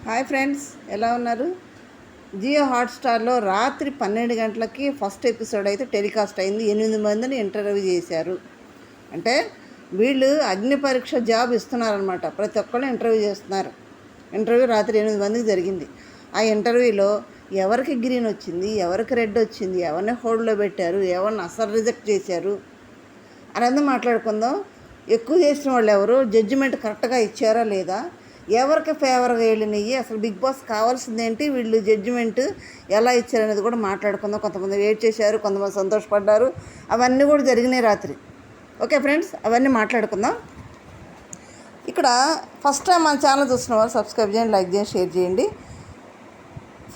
Hi friends, ఎలా ఉన్నారు? జియో హాట్స్టార్లో రాత్రి 12 గంటలకి ఫస్ట్ ఎపిసోడ్ అయితే టెలికాస్ట్ అయింది. 8 మందిని ఇంటర్వ్యూ చేశారు. అంటే వీళ్ళు అగ్ని పరీక్ష జాబ్ ఇస్తున్నారనమాట. ప్రతి ఒక్కళ్ళు ఇంటర్వ్యూ చేస్తున్నారు. ఇంటర్వ్యూ రాత్రి 8 మందికి జరిగింది. ఆ ఇంటర్వ్యూలో ఎవరికి గ్రీన్ వచ్చింది, ఎవరికి రెడ్ వచ్చింది, ఎవరిని హోల్డ్లో పెట్టారు, ఎవరిని అసలు రిజెక్ట్ చేశారు అనేది మాట్లాడుకుందాం. ఎక్కువ చేసిన వాళ్ళు ఎవరు, జడ్జిమెంట్ కరెక్ట్గా ఇచ్చారా లేదా, ఎవరికి ఫేవర్గా వెళ్ళినాయి, అసలు బిగ్ బాస్ కావాల్సింది ఏంటి, వీళ్ళు జడ్జిమెంట్ ఎలా ఇచ్చారనేది కూడా మాట్లాడుకుందాం. కొంతమంది వెయిట్ చేశారు, కొంతమంది సంతోషపడ్డారు. అవన్నీ కూడా జరిగినాయి రాత్రి. ఓకే ఫ్రెండ్స్, అవన్నీ మాట్లాడుకుందాం. ఇక్కడ ఫస్ట్ టైం మన ఛానల్ చూసిన వారు సబ్స్క్రైబ్ చేయండి, లైక్ చేయండి, షేర్ చేయండి.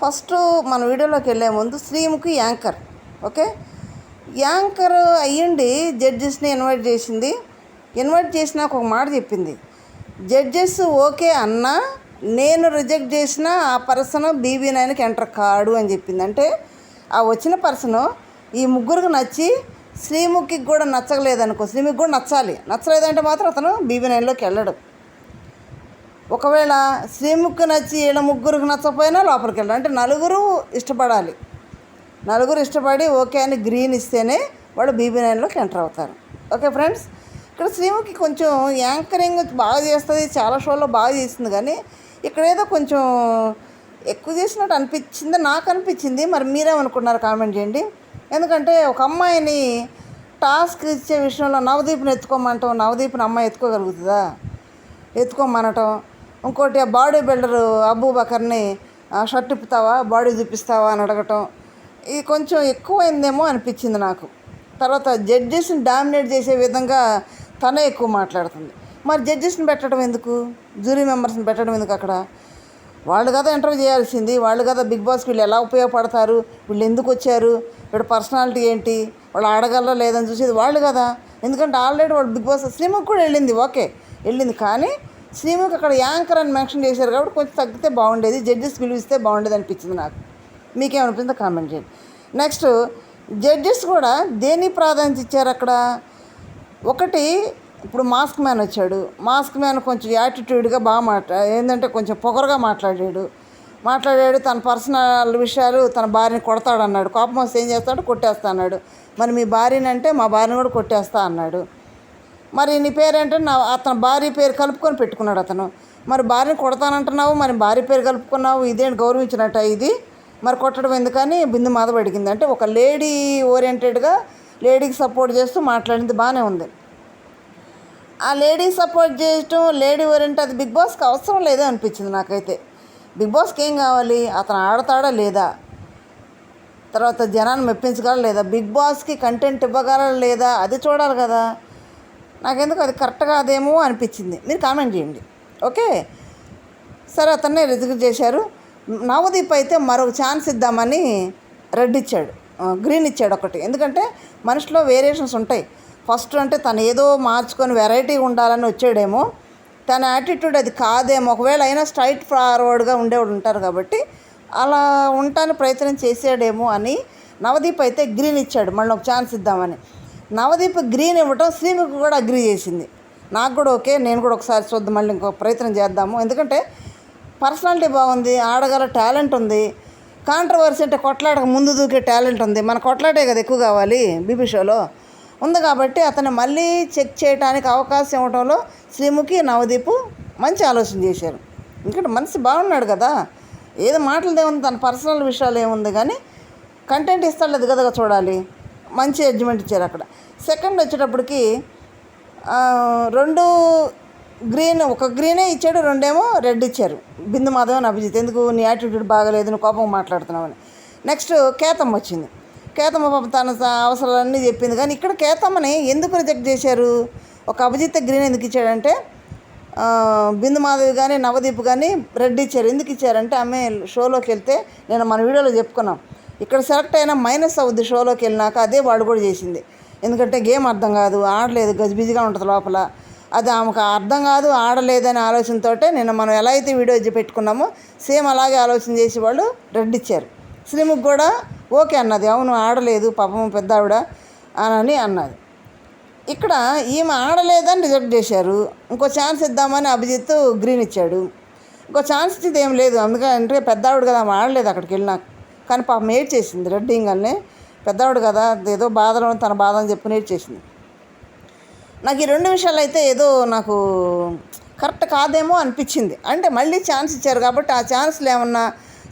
ఫస్ట్ మన వీడియోలోకి వెళ్ళే ముందు శ్రీముఖి యాంకర్. ఓకే, యాంకర్ అయ్యిండి జడ్జెస్ని ఇన్వైట్ చేసింది. ఇన్వైట్ చేసినాక ఒక మాట చెప్పింది, జడ్జెస్ ఓకే అన్నా నేను రిజెక్ట్ చేసిన ఆ పర్సన్ BB9కి ఎంటర్ కాడు అని చెప్పింది. అంటే ఆ వచ్చిన పర్సను ఈ ముగ్గురికి నచ్చి శ్రీముఖికి కూడా నచ్చలేదనుకో, శ్రీముఖికి కూడా నచ్చాలి. నచ్చలేదంటే మాత్రం అతను BB9లోకి వెళ్ళడు. ఒకవేళ శ్రీముఖికి నచ్చి వీళ్ళ ముగ్గురికి నచ్చకపోయినా లోపలికి వెళ్ళాడు. అంటే నలుగురు ఇష్టపడాలి. నలుగురు ఇష్టపడి ఓకే అని గ్రీన్ ఇస్తేనే వాళ్ళు BB9లోకి ఎంటర్ అవుతారు. ఓకే ఫ్రెండ్స్, ఇక్కడ శ్రీముఖి కొంచెం యాంకరింగ్ బాగా చేస్తుంది, చాలా షోలో బాగా చేస్తుంది. కానీ ఇక్కడ ఏదో కొంచెం ఎక్కువ చేసినట్టు అనిపించింది, నాకు అనిపించింది. మరి మీరేమనుకున్నారు కామెంట్ చేయండి. ఎందుకంటే ఒక అమ్మాయిని టాస్క్ ఇచ్చే విషయంలో నవదీప్ని ఎత్తుకోమంటాం, నవదీప్ని అమ్మాయి ఎత్తుకోగలుగుతుందా? ఎత్తుకోమనటం. ఇంకోటి ఆ బాడీ బిల్డరు అబూబకర్ని షర్ట్ ఇప్పుతావా, బాడీ చూపిస్తావా అని అడగటం, ఇది కొంచెం ఎక్కువైందేమో అనిపించింది నాకు. తర్వాత జడ్జెస్ని డామినేట్ చేసే విధంగా తనే ఎక్కువ మాట్లాడుతుంది. మరి జడ్జెస్ని పెట్టడం ఎందుకు, జ్యూరీ మెంబర్స్ని పెట్టడం ఎందుకు? అక్కడ వాళ్ళు కదా ఇంటర్వ్యూ చేయాల్సింది, వాళ్ళు కదా బిగ్ బాస్కి వీళ్ళు ఎలా ఉపయోగపడతారు, వీళ్ళు ఎందుకు వచ్చారు, వీళ్ళ పర్సనాలిటీ ఏంటి, వాళ్ళు ఆడగలరా లేదని చూసేది వాళ్ళు కదా. ఎందుకంటే ఆల్రెడీ వాళ్ళు బిగ్ బాస్ శ్రీముఖి కూడా వెళ్ళింది, ఓకే వెళ్ళింది. కానీ శ్రీముఖి అక్కడ యాంకర్ అని మెన్షన్ చేశారు కాబట్టి కొంచెం తగ్గితే బాగుండేది, జడ్జెస్ పిలిపిస్తే బాగుండేది అనిపించింది నాకు. మీకేమనిపించిందో కామెంట్ చేయండి. నెక్స్ట్, జడ్జెస్ కూడా దేని ప్రాధాన్యత ఇచ్చారు అక్కడ? ఒకటి, ఇప్పుడు మాస్క్ మ్యాన్ వచ్చాడు. మాస్క్ మ్యాన్ కొంచెం యాటిట్యూడ్గా బాగా ఏంటంటే కొంచెం పొగరుగా మాట్లాడాడు. తన పర్సనల్ విషయాలు, తన భార్యని కొడతాడన్నాడు. కోపం వస్తే ఏం చేస్తాడు, కొట్టేస్తా అన్నాడు. మరి మీ భార్యని అంటే మా భార్యని కూడా కొట్టేస్తా అన్నాడు. మరి నీ పేరేంటే అతను భార్య పేరు కలుపుకొని పెట్టుకున్నాడు అతను. మరి భార్యని కొడతానంటున్నావు, మరి భార్య పేరు కలుపుకున్నావు, ఇదేంటి గౌరవించినట్ట ఇది? మరి కొట్టడం ఎందుకని బిందు మాధవ్ అడిగింది. అంటే ఒక లేడీ ఓరియంటెడ్గా లేడీకి సపోర్ట్ చేస్తూ మాట్లాడింది, బాగానే ఉంది. ఆ లేడీ సపోర్ట్ చేయటం, లేడీ ఓరియంట్, అది బిగ్ బాస్కి అవసరం లేదో అనిపించింది నాకైతే. బిగ్ బాస్కి ఏం కావాలి, అతను ఆడతాడా లేదా, తర్వాత జనాన్ని మెప్పించగలరా లేదా, బిగ్ బాస్కి కంటెంట్ ఇవ్వగలరా లేదా, అది చూడాలి కదా. నాకెందుకు అది కరెక్ట్ కాదేమో అనిపించింది. మీరు కామెంట్ చేయండి. ఓకే సరే, అతన్నే రిజెక్ట్ చేశారు. నవదీప్ అయితే మరొక ఛాన్స్ ఇద్దామని రెడ్ ఇచ్చాడు, గ్రీన్ ఇచ్చాడు ఒకటి. ఎందుకంటే మనిషిలో వేరియేషన్స్ ఉంటాయి. ఫస్ట్ అంటే తను ఏదో మార్చుకొని వెరైటీ ఉండాలని వచ్చాడేమో, తన యాటిట్యూడ్ అది కాదేమో. ఒకవేళ అయినా స్ట్రైట్ ఫార్వర్డ్గా ఉండేవాడు ఉంటారు కాబట్టి అలా ఉండటానికి ప్రయత్నం చేసాడేమో అని నవదీప్ అయితే గ్రీన్ ఇచ్చాడు, మళ్ళీ ఒక ఛాన్స్ ఇద్దామని. నవదీప్ గ్రీన్ ఇవ్వటం శ్రీముఖి కూడా అగ్రీ చేసింది. నాకు కూడా ఓకే, నేను కూడా ఒకసారి చూద్దాం, మళ్ళీ ఇంకో ప్రయత్నం చేద్దాము. ఎందుకంటే పర్సనాలిటీ బాగుంది, ఆడగల టాలెంట్ ఉంది. కాంట్రవర్సీ అంటే కొట్లాడక ముందు దూకే టాలెంట్ ఉంది. మన కొట్లాటే కదా ఎక్కువ కావాలి బీబీ షోలో ఉంది. కాబట్టి అతను మళ్ళీ చెక్ చేయడానికి అవకాశం ఇవ్వడంలో శ్రీముఖి, నవదీప్ మంచి ఆలోచన చేశారు. ఎందుకంటే మనిషి బాగున్నాడు కదా, ఏదో మాటలదే ఉంది, తన పర్సనల్ విషయాలు ఏముంది, కానీ కంటెంట్ ఇస్తాడు కదా చూడాలి. మంచి జడ్జిమెంట్ ఇచ్చారు అక్కడ. సెకండ్ వచ్చేటప్పటికి 2 గ్రీన్, ఒక గ్రీనే ఇచ్చాడు, 2 ఏమో రెడ్ ఇచ్చారు. బిందు మాధవ్ అని అభిజిత్, ఎందుకు నీ యాటిట్యూడ్ బాగలేదు, నువ్వు కోపంగా మాట్లాడుతున్నావని. నెక్స్ట్ కేతమ్మ వచ్చింది. కేతమ్మ పాప తన అవసరాలన్నీ చెప్పింది. కానీ ఇక్కడ కేతమ్మని ఎందుకు రిజెక్ట్ చేశారు? ఒక అభిజిత్ గ్రీన్ ఎందుకు ఇచ్చాడంటే, బిందు మాధవ్ కానీ నవదీప్ కానీ రెడ్ ఇచ్చారు. ఎందుకు ఇచ్చారంటే, ఆమె షోలోకి వెళ్తే, నేను మన వీడియోలో చెప్పుకున్నాం, ఇక్కడ సెలెక్ట్ అయినా మైనస్ అవుద్ది షోలోకి వెళ్ళినాక. అదే వాడు కూడా చేసింది. ఎందుకంటే గేమ్ అర్థం కాదు, ఆడలేదు, గజిబిజిగా ఉంటుంది లోపల. అది ఆమెకు అర్థం కాదు, ఆడలేదనే ఆలోచనతో నేను మనం ఎలా అయితే వీడియో పెట్టుకున్నామో సేమ్ అలాగే ఆలోచన చేసి వాళ్ళు రెడ్ ఇచ్చారు. శ్రీముఖి కూడా ఓకే అన్నది, అవును ఆడలేదు పాపం పెద్ద ఆవిడ అని అన్నది. ఇక్కడ ఈమె ఆడలేదని రిజెక్ట్ చేశారు. ఇంకో ఛాన్స్ ఇద్దామని అభిజిత్ గ్రీన్ ఇచ్చాడు. ఇంకో ఛాన్స్ ఇచ్చేది ఏం లేదు. అందుకంటే పెద్దావిడ కదా, ఆమె ఆడలేదు అక్కడికి వెళ్ళినా. కానీ పాపం ఏడ్చేసింది రెడ్డింగల్ని. పెద్దావిడ కదా, ఏదో బాధలో తన బాధ అని చెప్పి ఏడ్చేసింది. నాకు ఈ 2 విషయాలు అయితే ఏదో నాకు కరెక్ట్ కాదేమో అనిపించింది. అంటే మళ్ళీ ఛాన్స్ ఇచ్చారు కాబట్టి ఆ ఛాన్స్లు ఏమన్నా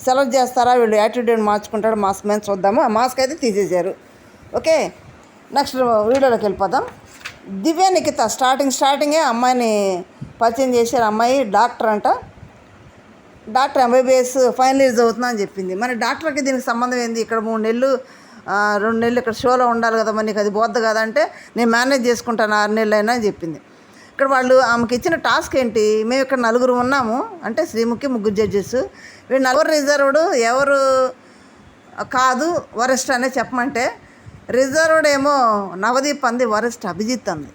సెలెక్ట్ చేస్తారా, వీళ్ళు యాటిట్యూడ్ మార్చుకుంటాడు మాస్క్ మీద చూద్దాము. ఆ మాస్క్ అయితే తీసేశారు. ఓకే, నెక్స్ట్ వీడియోలోకి వెళ్ళిపోదాం. దివ్య నిఖిత స్టార్టింగే అమ్మాయిని పరిచయం చేశారు. అమ్మాయి డాక్టర్ అంట, డాక్టర్ MBBS ఫైనల్ ఇయర్ చదువుతున్నా అని చెప్పింది. మరి డాక్టర్కి దీనికి సంబంధం ఏంది? ఇక్కడ 3 నెలలు 2 నెలలు ఇక్కడ షోలో ఉండాలి కదా, మరి నీకు అది బోద్దు కదా అంటే నేను మేనేజ్ చేసుకుంటాను 6 నెలలు అయినా అని చెప్పింది. ఇక్కడ వాళ్ళు ఆమెకి ఇచ్చిన టాస్క్ ఏంటి? మేము ఇక్కడ 4 ఉన్నాము అంటే శ్రీముఖి 3 జడ్జెస్. వీళ్ళు 4 రిజర్వ్డ్, ఎవరు కాదు వరెస్ట్ అనే చెప్పమంటే రిజర్వ్డ్ ఏమో నవదీప్ అంది, వరెస్ట్ అభిజిత్ అంది.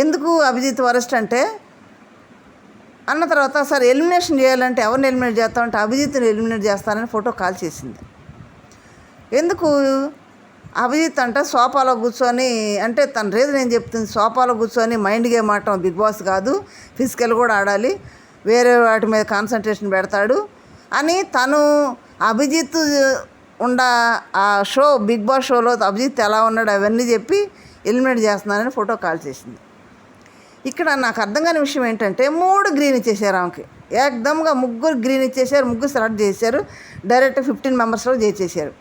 ఎందుకు అభిజిత్ వరెస్ట్ అంటే అన్న తర్వాత సరే ఎలిమినేషన్ చేయాలంటే ఎవరిని ఎలిమినేట్ చేస్తామంటే అభిజిత్ని ఎలిమినేట్ చేస్తానని ఫోటో కాల్ చేసింది. ఎందుకు? అభిజిత్ అంట సోఫాలో కూర్చొని, అంటే తన రీజన్ ఏం చెప్తుంది, సోఫాలో కూర్చొని మైండ్ గేమ్ ఆడటం బిగ్ బాస్ కాదు, ఫిజికల్ కూడా ఆడాలి, వేరే వాటి మీద కాన్సన్ట్రేషన్ పెడతాడు అని తను అభిజిత్ ఆ షో బిగ్ బాస్ షోలో అభిజిత్ ఎలా ఉన్నాడు అవన్నీ చెప్పి ఎలిమినేట్ చేస్తున్నానని ఫోటో కాల్ చేసింది. ఇక్కడ నాకు అర్థం కాని విషయం ఏంటంటే 3 గ్రీన్ ఇచ్చేసారు ఆమెకి. ఏకదమ్గా 3 గ్రీన్ ఇచ్చేసారు, 3 సెలెక్ట్ చేశారు, డైరెక్ట్ 15 మెంబర్స్లో చేసేసారు.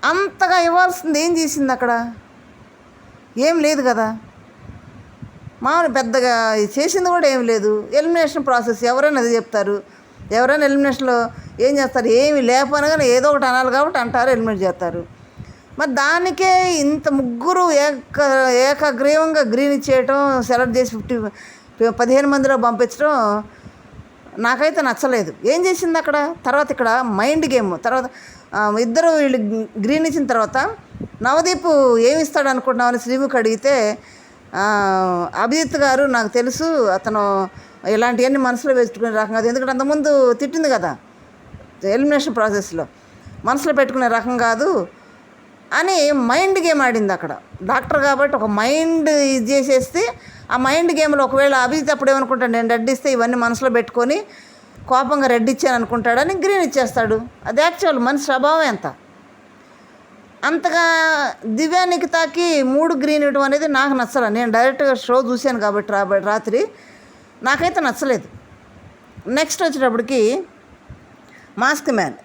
అంతగా ఇవ్వాల్సింది ఏం చేసింది అక్కడ? ఏం లేదు కదా, మామూలు పెద్దగా చేసింది కూడా ఏం లేదు. ఎలిమినేషన్ ప్రాసెస్ ఎవరైనా అది చెప్తారు, ఎవరైనా ఎలిమినేషన్లో ఏం చేస్తారు? ఏమి లేకపోయినా కానీ ఏదో ఒకటి అనాలి కాబట్టి అంటారు, ఎలిమినేట్ చేస్తారు. మరి దానికే ఇంత 3 ఏకగ్రీవంగా గ్రీన్ ఇచ్చేయటం, సెలెక్ట్ చేసి 15 మందిలో పంపించడం నాకైతే నచ్చలేదు. ఏం చేసింది అక్కడ? తర్వాత ఇక్కడ మైండ్ గేమ్. తర్వాత ఇద్దరు వీళ్ళు గ్రీన్ ఇచ్చిన తర్వాత నవదీప్ ఏమి ఇస్తాడు అనుకుంటున్నామని శ్రీముఖి అడిగితే అభిజిత్ గారు నాకు తెలుసు అతను ఇలాంటివన్నీ మనసులో పెట్టుకునే రకం కాదు, ఎందుకంటే అంతకుముందు తిట్టింది కదా ఎలిమినేషన్ ప్రాసెస్లో, మనసులో పెట్టుకునే రకం కాదు అని మైండ్ గేమ్ ఆడింది అక్కడ. డాక్టర్ కాబట్టి ఒక మైండ్ ఇది చేసేస్తే ఆ మైండ్ గేమ్లో ఒకవేళ అభిజిత్ అప్పుడు ఏమనుకుంటాడు, నేను రెడ్ ఇస్తే ఇవన్నీ మనసులో పెట్టుకొని కోపంగా రెడ్ ఇచ్చాను అనుకుంటాడని గ్రీన్ ఇచ్చేస్తాడు. అది యాక్చువల్ మనిషి స్వభావం ఎంత. అంతగా దివ్య నిఖితాకి 3 గ్రీన్ ఇవ్వడం అనేది నాకు నచ్చలేదు. నేను డైరెక్ట్గా షో చూశాను కాబట్టి రాత్రి నాకైతే నచ్చలేదు. నెక్స్ట్ వచ్చేటప్పటికి మాస్క్ మ్యాన్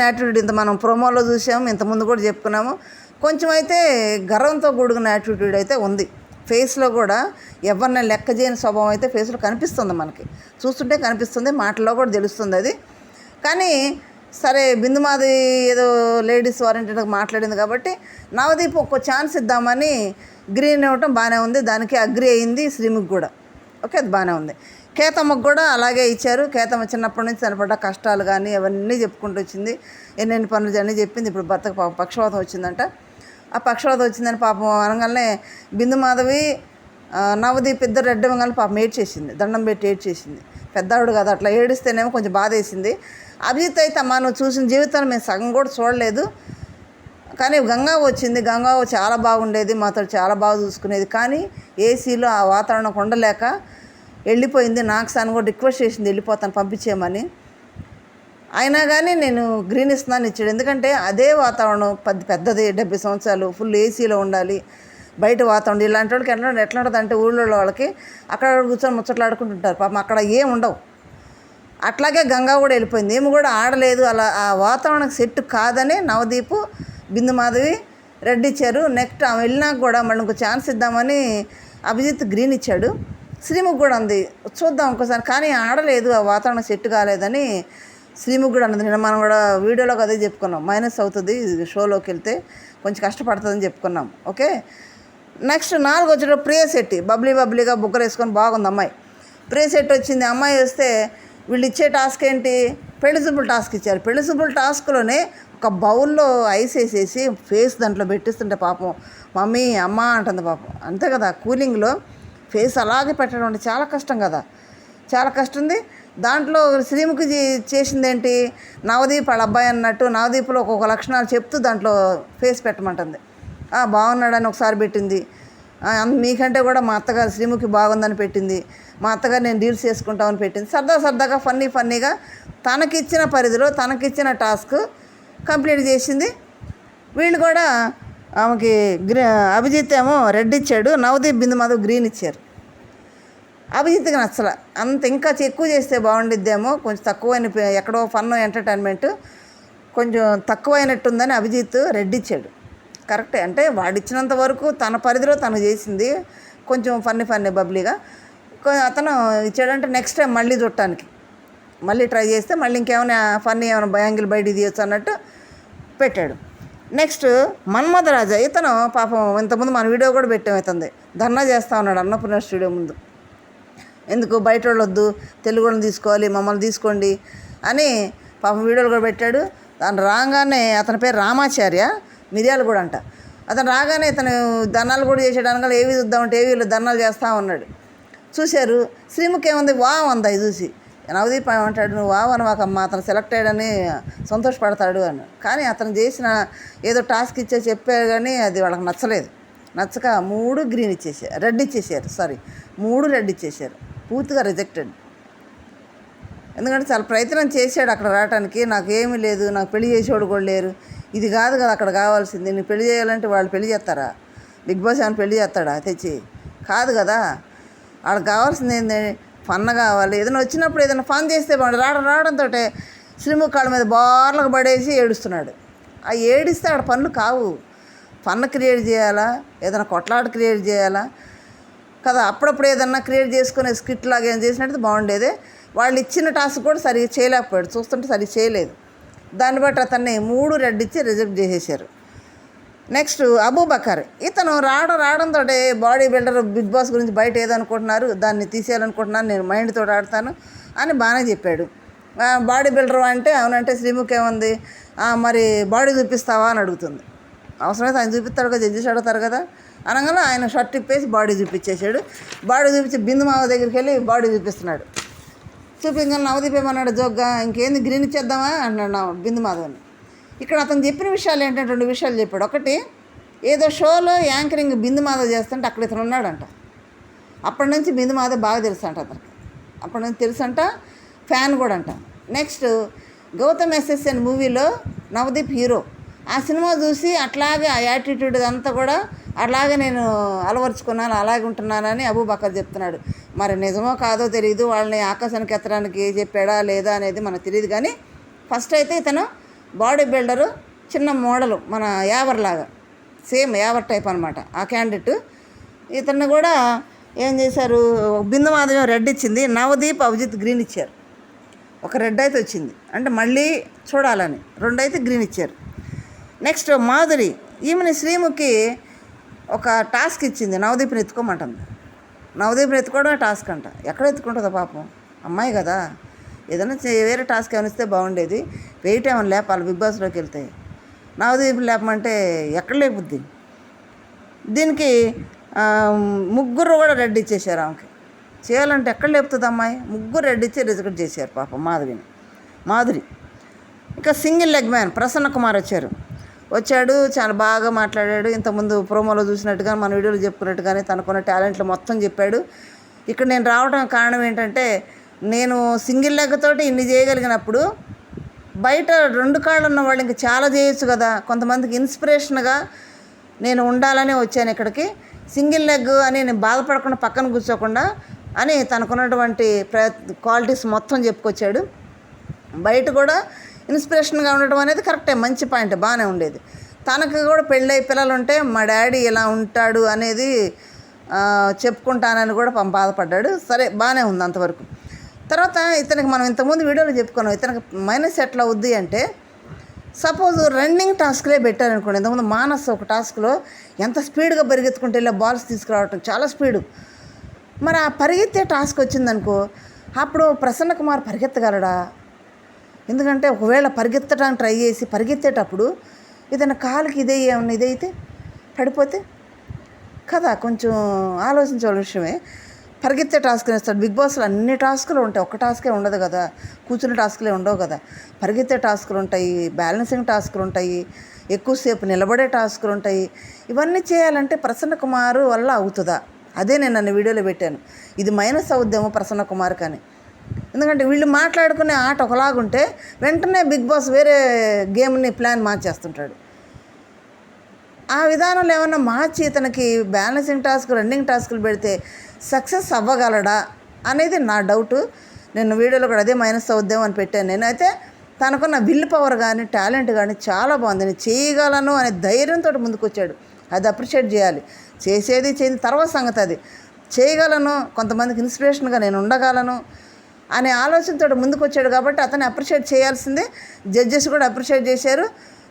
యాటిట్యూడ్ ఇంత మనం ప్రోమోలో చూసాము, ఇంతకుముందు కూడా చెప్పుకున్నాము. కొంచెం అయితే గర్వంతో కూడుకున్న యాటిట్యూడ్ అయితే ఉంది. ఫేస్లో కూడా ఎవరిని లెక్క చేయని స్వభావం అయితే ఫేస్లో కనిపిస్తుంది, మనకి చూస్తుంటే కనిపిస్తుంది, మాటల్లో కూడా తెలుస్తుంది అది. కానీ సరే బిందుమాది ఏదో లేడీస్ వారంటీగా మాట్లాడింది కాబట్టి నవదీప్ ఒక్క ఛాన్స్ ఇద్దామని గ్రీన్ ఇవ్వటం బాగానే ఉంది, దానికి అగ్రి అయింది శ్రీముఖి కూడా. ఓకే, అది బాగానే ఉంది. కేతమ్మకు కూడా అలాగే ఇచ్చారు. కేతమ్మ చిన్నప్పటి నుంచి చనిపడ్డ కష్టాలు కానీ అవన్నీ చెప్పుకుంటూ వచ్చింది, ఎన్నెన్ని పనులు అన్నీ చెప్పింది. ఇప్పుడు భర్తకు పక్షవాతం వచ్చిందంట. ఆ పక్షవాతం వచ్చిందని పాపం అనగానే బిందుమాధవి నవదీప్ ఇద్దరు రెడ్డమగానే పాపం ఏడ్చేసింది, దండం పెట్టి ఏడ్చేసింది. పెద్దావిడు కదా, అట్లా ఏడిస్తేనేమో కొంచెం బాధ వేసింది. అభిజిత్ అయితే అమ్మా నువ్వు చూసిన జీవితాన్ని మేము సగం కూడా చూడలేదు, కానీ గంగా వచ్చింది, గంగా చాలా బాగుండేది, మాతో చాలా బాగా చూసుకునేది, కానీ ఏసీలో ఆ వాతావరణం ఉండలేక వెళ్ళిపోయింది. నాకు సార్ కూడా రిక్వెస్ట్ చేసింది వెళ్ళిపోతాను పంపించేయమని, అయినా కానీ నేను గ్రీన్ ఇస్తున్నాను ఇచ్చాడు. ఎందుకంటే అదే వాతావరణం పెద్దది, 70 సంవత్సరాలు ఫుల్ ఏసీలో ఉండాలి, బయట వాతావరణం. ఇలాంటి వాళ్ళకి ఎట్లా ఉంటుంది అంటే ఊళ్ళో వాళ్ళకి అక్కడ కూర్చొని ముచ్చట్లాడుకుంటుంటారు, పాపం అక్కడ ఏం ఉండవు. అట్లాగే గంగా కూడా వెళ్ళిపోయింది, ఏమి కూడా ఆడలేదు. అలా ఆ వాతావరణం సెట్ కాదని నవదీప్ బిందుమాధవి రెడ్ ఇచ్చారు. నెక్స్ట్ ఆమె వెళ్ళినాక కూడా మళ్ళీ ఇంకో ఛాన్స్ ఇద్దామని అభిజిత్ గ్రీన్ ఇచ్చాడు. శ్రీముఖి కూడా అంది చూద్దాం ఇంకోసారి, కానీ ఆడలేదు, ఆ వాతావరణం సెట్ కాలేదని శ్రీముఖి కూడా అన్నది. నిన్న మనం కూడా వీడియోలోకి అదే చెప్పుకున్నాం, మైనస్ అవుతుంది షోలోకి వెళ్తే కొంచెం కష్టపడుతుందని చెప్పుకున్నాం. ఓకే, నెక్స్ట్ 4 వచ్చేటప్పుడు ప్రియశెట్టి బబ్లీగా బుగ్గలు వేసుకొని బాగుంది అమ్మాయి. ప్రియశెట్టి వచ్చింది. అమ్మాయి వస్తే వీళ్ళు ఇచ్చే టాస్క్ ఏంటి, పెళ్లి చూపుల టాస్క్ ఇచ్చారు. పెళ్లి చూపుల టాస్క్లోనే ఒక బౌల్లో ఐస్ వేసేసి ఫేస్ దాంట్లో పెట్టిస్తుంటే పాపం మమ్మీ అమ్మ అంటుంది పాపం. అంతే కదా, కూలింగ్లో ఫేస్ అలాగే పెట్టడం అంటే చాలా కష్టం కదా, చాలా కష్టం ఉంది. దాంట్లో శ్రీముఖి చేసింది ఏంటి, నవదీప్ వాళ్ళ అబ్బాయి అన్నట్టు నవదీప్లో ఒక్కొక్క లక్షణాలు చెప్తూ దాంట్లో ఫేస్ పెట్టమంటుంది. బాగున్నాడని ఒకసారి పెట్టింది, మీకంటే కూడా మా అత్తగారు శ్రీముఖి బాగుందని పెట్టింది. మా అత్తగారు నేను డీల్స్ చేసుకుంటామని పెట్టింది. సరదాగా ఫన్నీగా తనకిచ్చిన పరిధిలో తనకిచ్చిన టాస్క్ కంప్లీట్ చేసింది. వీళ్ళు కూడా ఆమెకి అభిజిత్ ఏమో రెడ్ ఇచ్చాడు, నవదీప్ బిందు మాధవ్ గ్రీన్ ఇచ్చారు. అభిజిత్కి నచ్చల, అంత ఇంకా ఎక్కువ చేస్తే బాగుండిద్దేమో, కొంచెం తక్కువైన ఎక్కడో ఫన్ ఎంటర్టైన్మెంట్ కొంచెం తక్కువైనట్టుందని అభిజిత్ రెడ్ ఇచ్చాడు. కరెక్టే, అంటే వాడిచ్చినంత వరకు తన పరిధిలో తను చేసింది కొంచెం ఫన్నీ బబ్లీగా. అతను ఇచ్చాడంటే నెక్స్ట్ టైం మళ్ళీ చూడటానికి మళ్ళీ ట్రై చేస్తే మళ్ళీ ఇంకేమైనా ఫన్నీ ఏమైనా యాంగిల్ బయట తీయచ్చు అన్నట్టు పెట్టాడు. నెక్స్ట్ మన్మథరాజా, ఇతను పాపం ఇంతకుముందు మన వీడియో కూడా పెట్టాం, ఇతంది ధర్నా చేస్తూ ఉన్నాడు అన్నపూర్ణ స్టూడియో ముందు. ఎందుకు బయట వాళ్ళు వద్దు, తెలుగు వాళ్ళని తీసుకోవాలి, మమ్మల్ని తీసుకోండి అని పాపం వీడియోలు కూడా పెట్టాడు. దాని రాగానే అతని పేరు రామాచార్య, మిర్యాలు కూడా అంట. అతను రాగానే ఇతను ధర్నాలు కూడా చేసేయడానికి ఏవి చూద్దామంటే ఏవీలో ధర్నాలు చేస్తూ ఉన్నాడు. చూశారు, శ్రీముఖి ఏముంది వావ్ అందా ఇది చూసి. నవదీప్ ఏమంటాడు, నువ్వు వావ్ అనవాకమ్మా, అతను సెలెక్ట్ అయ్యాడని సంతోషపడతాడు అని. కానీ అతను చేసిన ఏదో టాస్క్ చెప్పారు కానీ అది వాళ్ళకి నచ్చలేదు. నచ్చక 3 గ్రీన్ ఇచ్చేసారు, రెడ్ ఇచ్చేసారు, 3 రెడ్ ఇచ్చేసారు. పూర్తిగా రిజెక్టెడ్. ఎందుకంటే చాలా ప్రయత్నం చేశాడు అక్కడ రావడానికి, నాకు ఏమీ లేదు, నాకు పెళ్లి చేసేవాడు కూడా లేరు, ఇది కాదు కదా అక్కడ కావాల్సింది, నేను పెళ్లి చేయాలంటే వాళ్ళు పెళ్లి చేస్తారా, బిగ్ బాస్ ఏమైనా పెళ్లి చేస్తాడా తెచ్చి, కాదు కదా, వాళ్ళకి కావాల్సింది ఏంది, ఫన్ కావాలి. ఏదైనా వచ్చినప్పుడు ఏదైనా ఫన్ చేస్తే బాగుండు. రావడంతో శ్రీముఖి కాళ్ళ మీద బార్లకు పడేసి ఏడుస్తున్నాడు. ఆ ఏడిస్తే అక్కడ పనులు కావు, ఫన్ క్రియేట్ చేయాలా, ఏదైనా కొట్లాట క్రియేట్ చేయాలా కదా. అప్పుడప్పుడు ఏదన్నా క్రియేట్ చేసుకునే స్కిట్ లాగా ఏం చేసినట్టు బాగుండేదే. వాళ్ళు ఇచ్చిన టాస్క్ కూడా సరిగ్గా చేయలేకపోయాడు, చూస్తుంటే సరిగ్గా చేయలేదు. దాన్ని బట్టి అతన్ని 3 రెడ్ ఇచ్చి రిజెక్ట్ చేసేసారు. నెక్స్ట్ అబూబకర్, ఇతను రావడంతో బాడీ బిల్డర్ బిగ్ బాస్ గురించి బయట ఏదనుకుంటున్నారు, దాన్ని తీసేయాలనుకుంటున్నాను, నేను మైండ్ తోటి ఆడతాను అని బాగానే చెప్పాడు. బాడీ బిల్డర్ అంటే అవునంటే శ్రీముఖి ఏముంది, మరి బాడీ చూపిస్తావా అని అడుగుతుంది. అవసరమైతే ఆయన చూపిస్తాడు కదా, జడ్జెస్ అడుగుతారు కదా అనగానే ఆయన షర్ట్ ఇప్పేసి బాడీ చూపించేసాడు. బాడీ చూపించి బిందు మావ దగ్గరికి వెళ్ళి బాడీ చూపిస్తున్నాడు. చూపించగానే నవదీప్ ఏమన్నాడు జోగ్గా, ఇంకేంది గ్రీన్ ఇచ్చేద్దామా అన్నాడు బిందు మాధవ్ని. ఇక్కడ అతను చెప్పిన విషయాలు ఏంటంటే 2 విషయాలు చెప్పాడు. ఒకటి, ఏదో షోలో యాంకరింగ్ బిందు మాధవ్ చేస్తుంటే అక్కడ ఇతను ఉన్నాడంట. అప్పటి నుంచి బిందు మాధవ్ బాగా తెలుసు అంట అతనికి, అప్పటి నుంచి తెలుసు అంట, ఫ్యాన్ కూడా అంట. నెక్స్ట్ గౌతమ్ ఎస్ఎస్ఎన్ మూవీలో నవదీప్ హీరో, ఆ సినిమా చూసి అట్లాగే ఆ యాటిట్యూడ్ అంతా కూడా అట్లాగే నేను అలవరుచుకున్నాను, అలాగే ఉంటున్నానని అబూబకర్ చెప్తున్నాడు. మరి నిజమో కాదో తెలియదు, వాళ్ళని ఆకాశానికి ఎత్తడానికి చెప్పాడా లేదా అనేది మనకు తెలియదు. కానీ ఫస్ట్ అయితే ఇతను బాడీ బిల్డరు, చిన్న మోడలు, మన యావర్లాగా సేమ్ యావర్ టైప్ అనమాట ఆ క్యాండిడేట్. ఇతన్ని కూడా ఏం చేశారు, బిందు మాధవ్యం రెడ్ ఇచ్చింది, నవదీప్ అభిజిత్ గ్రీన్ ఇచ్చారు. ఒక రెడ్ అయితే వచ్చింది అంటే మళ్ళీ చూడాలని, 2 అయితే గ్రీన్ ఇచ్చారు. నెక్స్ట్ మాధురి, ఈమెని శ్రీముఖి ఒక టాస్క్ ఇచ్చింది, నవదీప్ని ఎత్తుకోమంటుంది. నవదీప్ని ఎత్తుకోవడమే టాస్క్ అంట. ఎక్కడ ఎత్తుకుంటుందో పాపం, అమ్మాయి కదా, ఏదైనా వేరే టాస్క్ ఏమైనా ఇస్తే బాగుండేది. వెయిట్ ఏమైనా లేపాలి బిగ్ బాస్లోకి వెళ్తే, నవదీప్ లేపమంటే ఎక్కడ లేపుద్ది. దీనికి 3 కూడా రెడ్ ఇచ్చేసారు ఆమెకి. చేయాలంటే ఎక్కడ లేపుతుంది అమ్మాయి, 3 రెడ్ ఇచ్చి రిజెక్ట్ చేశారు పాపం మాధురి. ఇంకా single leg man Prasanna Kumar వచ్చాడు, చాలా బాగా మాట్లాడాడు. ఇంతకుముందు ప్రోమోలో చూసినట్టుగా మన వీడియోలో చెప్పుకున్నట్టుగానే తనకున్న టాలెంట్లు మొత్తం చెప్పాడు. ఇక్కడ నేను రావడం కారణం ఏంటంటే, నేను సింగిల్ లెగ్ తోటి ఇన్ని చేయగలిగినప్పుడు బయట 2 కాళ్ళు ఉన్న వాళ్ళు ఇంకా చాలా చేయొచ్చు కదా, కొంతమందికి ఇన్స్పిరేషన్గా నేను ఉండాలని వచ్చాను ఇక్కడికి. సింగిల్ లెగ్ అని నేను బాధపడకుండా పక్కన కూర్చోకుండా అని తనకున్నటువంటి క్వాలిటీస్ మొత్తం చెప్పుకొచ్చాడు. బయట కూడా ఇన్స్పిరేషన్గా ఉండటం అనేది కరెక్టే, మంచి పాయింట్, బాగానే ఉండేది. తనకు కూడా పెళ్ళై పిల్లలు ఉంటే మా డాడీ ఇలా ఉంటాడు అనేది చెప్పుకుంటానని కూడా బాధపడ్డాడు. సరే, బాగానే ఉంది అంతవరకు. తర్వాత ఇతనికి మనం ఇంతకుముందు వీడియోలో చెప్పుకున్నాం, ఇతనికి మైనస్ ఎట్లా అవుద్ది అంటే, సపోజ్ రన్నింగ్ టాస్క్లే పెట్టారనుకోండి. ఇంతకుముందు మానస్ ఒక టాస్క్లో ఎంత స్పీడ్గా పరిగెత్తుకుంటే ఇలా బాల్స్ తీసుకురావటం, చాలా స్పీడు. మరి ఆ పరిగెత్తే టాస్క్ వచ్చిందనుకో, అప్పుడు ప్రసన్న కుమార్ పరిగెత్తగలడా? ఎందుకంటే ఒకవేళ పరిగెత్తడానికి ట్రై చేసి పరిగెత్తేటప్పుడు ఏదైనా కాలుకి ఇదైతే పడిపోతే కదా, కొంచెం ఆలోచించాల్సిన విషయమే. పరిగెత్తే టాస్క్ వేస్తాడు బిగ్ బాస్లో, అన్ని టాస్కులు ఉంటాయి, ఒక్క టాస్కే ఉండదు కదా, కూర్చునే టాస్కులే ఉండవు కదా. పరిగెత్తే టాస్కులు ఉంటాయి, బ్యాలెన్సింగ్ టాస్కులు ఉంటాయి, ఎక్కువసేపు నిలబడే టాస్కులు ఉంటాయి. ఇవన్నీ చేయాలంటే ప్రసన్న కుమార్ వల్ల అవుతుందా? అదే నేను నన్ను వీడియోలో పెట్టాను. ఇది మైనస్ అవుద్దేమో ప్రసన్న కుమార్ కానీ, ఎందుకంటే వీళ్ళు మాట్లాడుకునే ఆట ఒకలాగుంటే వెంటనే బిగ్ బాస్ వేరే గేమ్ని ప్లాన్ మార్చేస్తుంటాడు. ఆ విధానంలో ఏమన్నా మార్చి ఇతనికి బ్యాలెన్సింగ్ టాస్క్, రన్నింగ్ టాస్కులు పెడితే సక్సెస్ అవ్వగలడా అనేది నా డౌటు. నేను వీడియోలో కూడా అదే మైనస్ అవుద్దేమో అని పెట్టాను. నేనైతే తనకున్న విల్ పవర్ కానీ టాలెంట్ కానీ చాలా బాగుంది. నేను చేయగలను అనే ధైర్యంతో ముందుకు వచ్చాడు. అది అప్రిషియేట్ చేయాలి. చేసేది తర్వాత సంగతి. అది చేయగలను, కొంతమందికి ఇన్స్పిరేషన్గా నేను ఉండగలను అనే ఆలోచనతో ముందుకు వచ్చాడు కాబట్టి అతన్ని అప్రిషియేట్ చేయాల్సిందే. జడ్జెస్ కూడా అప్రిషియేట్ చేశారు.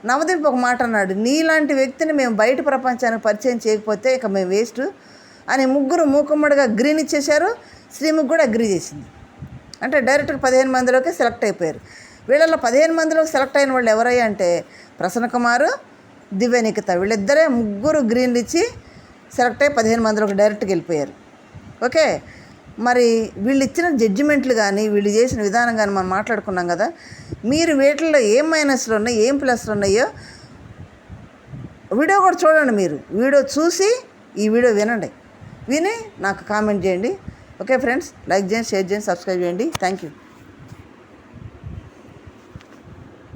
నవదీప్ ఒక మాట అన్నాడు, నీలాంటి వ్యక్తిని మేము బయట ప్రపంచానికి పరిచయం చేయకపోతే ఇక మేము వేస్ట్ అని. ముగ్గురు మూకుమ్మడిగా గ్రీన్ ఇచ్చేశారు. శ్రీముఖ్ కూడా అగ్రీ చేసింది. అంటే డైరెక్ట్గా 15 మందిలోకి సెలెక్ట్ అయిపోయారు. వీళ్ళల్లో 15 మందిలోకి సెలెక్ట్ అయిన వాళ్ళు ఎవరయ్యా అంటే ప్రసన్న కుమారు, దివ్య నిఖిత, వీళ్ళిద్దరే ముగ్గురు గ్రీన్లు ఇచ్చి సెలెక్ట్ అయ్యి 15 మందిలోకి డైరెక్ట్గా వెళ్ళిపోయారు. ఓకే, మరి వీళ్ళు ఇచ్చిన జడ్జిమెంట్లు కానీ వీళ్ళు చేసిన విధానం కానీ మనం మాట్లాడుకున్నాం కదా. మీరు వీటిల్లో ఏం మైనస్లు ఉన్నాయి, ఏం ప్లస్లు ఉన్నాయో వీడియో కూడా చూడండి. మీరు వీడియో చూసి ఈ వీడియో విని నాకు కామెంట్ చేయండి. ఓకే ఫ్రెండ్స్, లైక్ చేయండి, షేర్ చేయండి, సబ్స్క్రైబ్ చేయండి. Thank you.